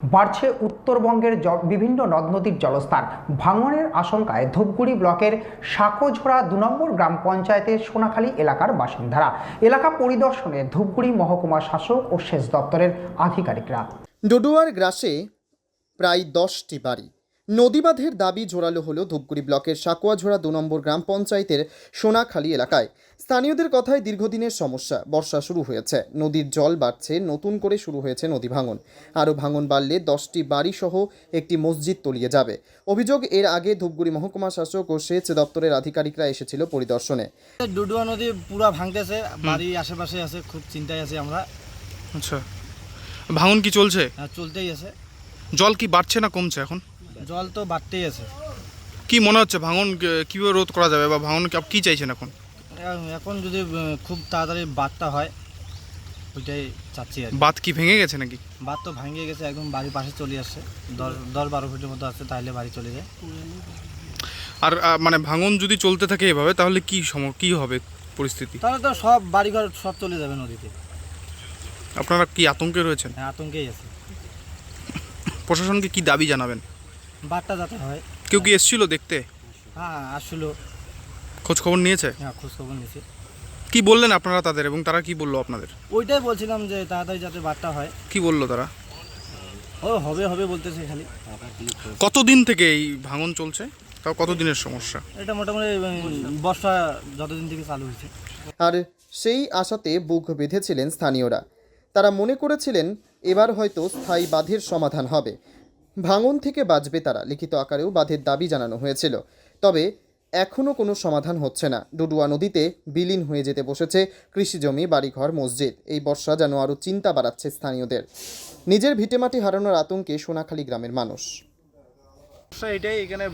বাড়ছে উত্তরবঙ্গের বিভিন্ন নদ নদীর জলস্তর। ভাঙনের আশঙ্কায় ধূপগুড়ি ব্লকের সাঁকোঝোড়া ২ নম্বর গ্রাম পঞ্চায়েতের সোনাখালী এলাকার বাসিন্দারা। এলাকা পরিদর্শনে ধূপগুড়ি মহকুমা শাসক ও সেচ দপ্তরের আধিকারিকরা। ডুডুয়ার গ্রাসে প্রায় 10টি বাড়ি। নদীবাঁধের দাবি জোরালো হলো ধূপগুড়ি ব্লকের সাঁকোয়াঝোড়া ২ নম্বর গ্রাম পঞ্চায়েতের সোনাখালী এলাকায়। স্থানীয়দের কথায় দীর্ঘদিনের সমস্যা। বর্ষা শুরু হয়েছে, নদীর জল বাড়ছে, নতুন করে শুরু হয়েছে নদী ভাঙন। আরও ভাঙন বাড়লে 10টি বাড়ি সহ একটি মসজিদ তলিয়ে যাবে। অভিযোগ, এর আগে ধূপগুড়ি মহকুমা শাসক ও সেচ দপ্তরের আধিকারিকরা এসেছিল পরিদর্শনে। ডুডুয়া নদী পুরা ভাঙতেছে, বাড়ি আশেপাশে আছে, খুব চিন্তায় আছি আমরা। আচ্ছা, ভাঙন কি চলছে? চলতেই আছে। জল কি বাড়ছে না কমছে? এখন জল তো বাড়তেই আছে। কি মনে হচ্ছে ভাঙন কিভাবে রোধ করা যাবে, বা ভাঙন কি চাইছেন এখন? এখন যদি খুব তাড়াতাড়ি বাঁধটা হয় ওইটাই চাচ্ছি আর কি। বাঁধ কি ভেঙে গেছে নাকি? বাঁধ তো ভাঙিয়ে গেছে, একদম বাড়ির পাশে চলে আসছে, 10-12 ফিটের মতো আছে, তাহলে বাড়ি চলে যায়। আর মানে ভাঙন যদি চলতে থাকে এভাবে, তাহলে কি হবে পরিস্থিতি? তাহলে তো সব বাড়িঘর সব চলে যাবে নদীতে। আপনারা কি আতঙ্কে রয়েছেন? হ্যাঁ, আতঙ্কেই আছে। প্রশাসনকে কি দাবি জানাবেন? বাঁধটা যাতে হয়। কেউ কি এসেছিল দেখতে? হ্যাঁ, আসলো। খোঁজ খবর নিয়েছে? হ্যাঁ, খোঁজ খবর নিয়েছে। কি বললেন আপনারা তাদের, এবং তারা কি বললো আপনাদের? ওইটাই বলছিলাম যে তাড়াতাড়ি যাতে বাঁধটা হয়। কি বললো তারা? ও হবে হবে বলতেছে খালি। কতদিন থেকে এই ভাঙন চলছে, তাও কতদিনের সমস্যা? এটা মোটামুটি বর্ষা যতদিন থেকে চালু হয়েছে। আর সেই আশাতে বুক বেঁধেছিলেন স্থানীয়রা। তারা মনে করেছিলেন এবার হয়তো স্থায়ী বাঁধের সমাধান হবে, ভাঙন থেকে বাঁচবে তারা। লিখিত আকারেও বাঁধের দাবি জানানো হয়েছিল, তবে এখনও কোনো সমাধান হচ্ছে না। ডুডুয়া নদীতে বিলীন হয়ে যেতে বসেছে কৃষিজমি, বাড়িঘর, মসজিদ। এই বর্ষা যেন আরও চিন্তা বাড়াচ্ছে স্থানীয়দের। নিজের ভিটেমাটি হারানোর আতঙ্কে সোনাখালী গ্রামের মানুষ। এটাই, এখানে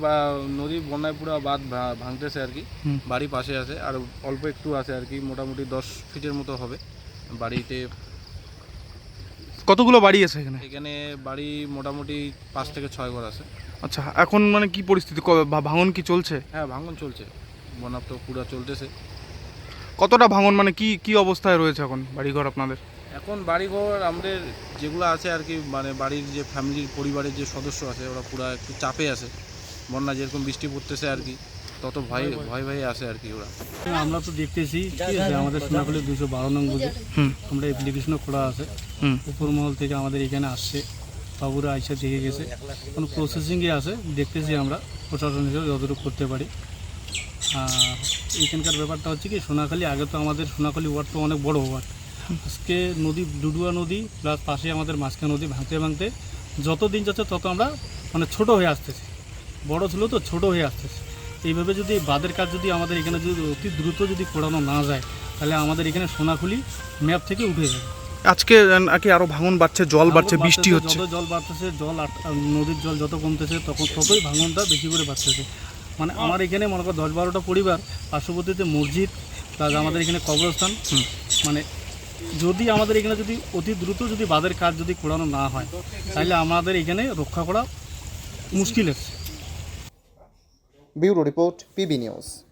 নদী বন্যায় পুরো বাঁধ ভাঙতেছে আর কি। বাড়ি পাশে আছে, আর অল্প একটু আছে আর কি, মোটামুটি 10 ফিটের মতো হবে বাড়িতে। কতগুলো বাড়ি আছে এখানে? এখানে বাড়ি মোটামুটি 5 থেকে 6 ঘর আছে। আচ্ছা, এখন মানে কি পরিস্থিতি, ভাঙন কি চলছে? হ্যাঁ, ভাঙন চলছে, বন্যা তো পুরো চলতেছে। কতটা ভাঙন, মানে কি অবস্থায় রয়েছে এখন বাড়িঘর আপনাদের? এখন বাড়িঘর আমাদের যেগুলো আছে আর কি, মানে বাড়ির যে ফ্যামিলির পরিবারের যে সদস্য আছে ওরা পুরো একটু চাপে আছে। বন্যা যেরকম বৃষ্টি পড়তেছে আর কি, তত ভয় আছে আর কি ওরা। আমরা তো দেখতেছি ঠিক আছে, আমাদের সোনাখালী 212 নং বুঝে আমরা অ্যাপ্লিকেশনও করা আছে। উপর মহল থেকে আমাদের এখানে আসছে, বাবুরা আইসা দেখে গেছে, কোনো প্রসেসিংয়ে আছে, দেখতেছি আমরা প্রশাসন হিসেবে যতটুকু করতে পারি। আর এখানকার ব্যাপারটা হচ্ছে কি, সোনাখালী আগে তো আমাদের সোনাখালী ওয়ার্ড তো অনেক বড় ওয়ার্ড। আজকে নদী ডুডুয়া নদী প্লাস পাশে আমাদের মাঝখানে নদী ভাঙতে ভাঙতে যত দিন যাচ্ছে তত আমরা মানে ছোট হয়ে আসতেছি। বড় ছিল তো ছোট হয়ে আসতেছে। এইভাবে যদি বাঁধের কাজ যদি আমাদের এখানে যদি অতি দ্রুত যদি করানো না যায়, তাহলে আমাদের এখানে সোনাখালী ম্যাপ থেকে উঠে যাবে। আজকে নাকি আরো ভাঙন বাড়ছে, জল বাড়ছে, বৃষ্টি হচ্ছে। যত জল বাড়তেছে, নদীর জল যত কমতেছে ততই ভাঙনটা বেশি করে বাড়তেছে। মানে আমার এখানে মনে করো 10-12টা পরিবার, পার্শ্ববর্তীতে মসজিদ, প্লাস আমাদের এখানে কবরস্থান। মানে যদি আমাদের এখানে যদি অতি দ্রুত যদি বাঁধের কাজ যদি করানো না হয়, তাহলে আমাদের এখানে রক্ষা করা মুশকিল আছে। Bureau report, PB news.